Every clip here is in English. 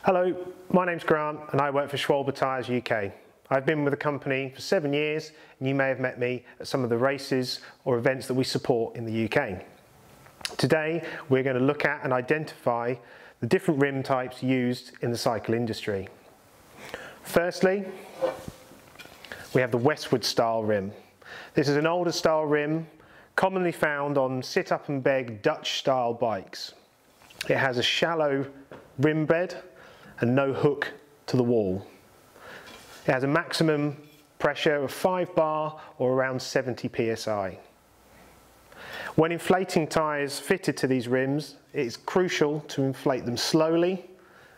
Hello, my name's Grant and I work for Schwalbe Tyres UK. I've been with the company for 7 years and you may have met me at some of the races or events that we support in the UK. Today we're going to look at and identify the different rim types used in the cycle industry. Firstly, we have the Westwood style rim. This is an older style rim commonly found on sit-up and beg Dutch style bikes. It has a shallow rim bed and no hook to the wall. It has a maximum pressure of 5 bar or around 70 psi. When inflating tyres fitted to these rims, it's crucial to inflate them slowly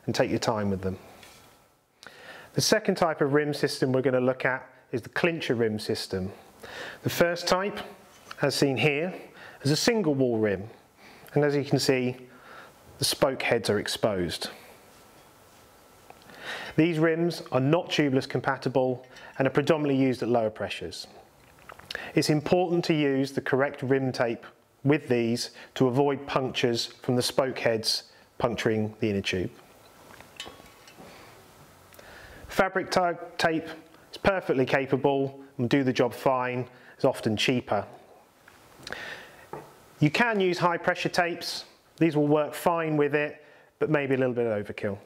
and take your time with them. The second type of rim system we're going to look at is the Clincher Rim system. The first type, as seen here, is a single wall rim, and as you can see, the spoke heads are exposed. These rims are not tubeless compatible and are predominantly used at lower pressures. It's important to use the correct rim tape with these to avoid punctures from the spoke heads puncturing the inner tube. Fabric tape is perfectly capable and will do the job fine. It's often cheaper. You can use high pressure tapes. These will work fine with it, but maybe a little bit of overkill.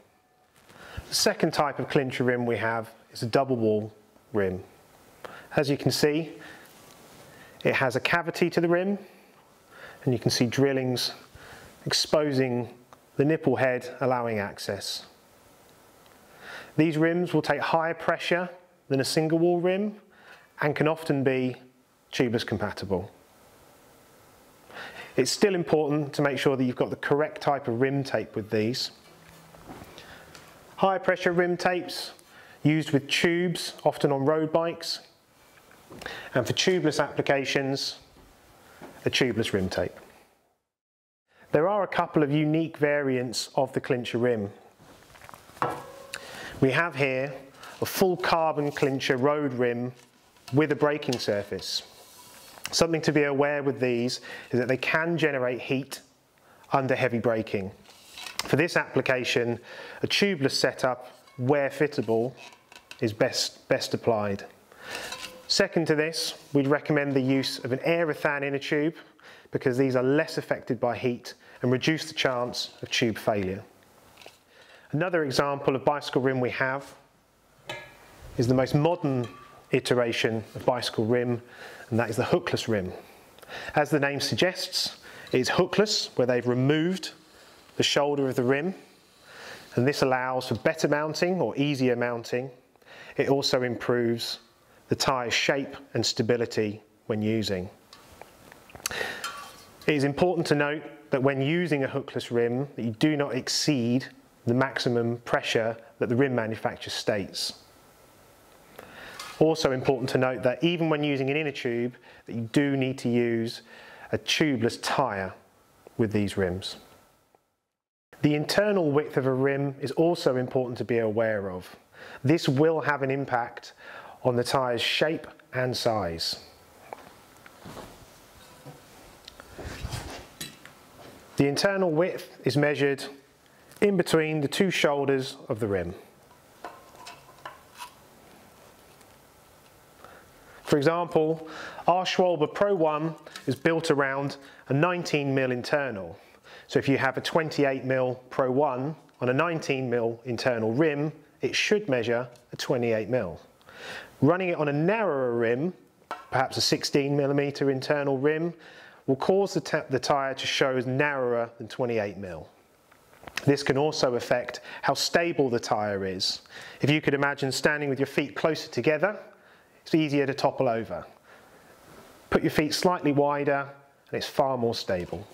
The second type of clincher rim we have is a double wall rim. As you can see, it has a cavity to the rim, and you can see drillings exposing the nipple head, allowing access. These rims will take higher pressure than a single wall rim and can often be tubeless compatible. It's still important to make sure that you've got the correct type of rim tape with these. High pressure rim tapes used with tubes, often on road bikes, and for tubeless applications, a tubeless rim tape. There are a couple of unique variants of the Clincher rim. We have here a full carbon Clincher road rim with a braking surface. Something to be aware with these is that they can generate heat under heavy braking. For this application, a tubeless setup, where fittable, is best applied. Second to this, we'd recommend the use of an aerothan inner tube because these are less affected by heat and reduce the chance of tube failure. Another example of bicycle rim we have is the most modern iteration of bicycle rim, and that is the Hookless Rim. As the name suggests, it is hookless, where they've removed the shoulder of the rim, and this allows for better mounting or easier mounting. It also improves the tyre's shape and stability when using. It is important to note that when using a hookless rim, that you do not exceed the maximum pressure that the rim manufacturer states. Also important to note that even when using an inner tube, that you do need to use a tubeless tyre with these rims. The internal width of a rim is also important to be aware of. This will have an impact on the tyre's shape and size. The internal width is measured in between the two shoulders of the rim. For example, our Schwalbe Pro 1 is built around a 19mm internal. So if you have a 28mm Pro 1 on a 19mm internal rim, it should measure a 28mm. Running it on a narrower rim, perhaps a 16mm internal rim, will cause the tyre to show as narrower than 28mm. This can also affect how stable the tyre is. If you could imagine standing with your feet closer together, it's easier to topple over. Put your feet slightly wider and it's far more stable.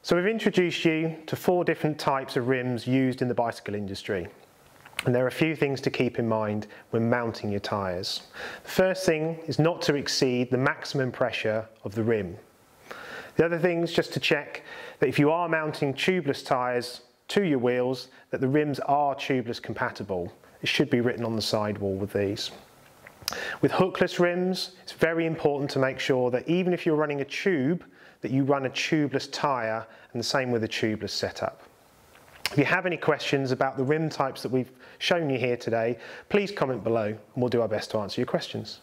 So we've introduced you to 4 different types of rims used in the bicycle industry. And there are a few things to keep in mind when mounting your tyres. The first thing is not to exceed the maximum pressure of the rim. The other thing is just to check that if you are mounting tubeless tyres to your wheels, that the rims are tubeless compatible. It should be written on the sidewall with these. With hookless rims, it's very important to make sure that even if you're running a tube, that you run a tubeless tyre, and the same with a tubeless setup. If you have any questions about the rim types that we've shown you here today, please comment below and we'll do our best to answer your questions.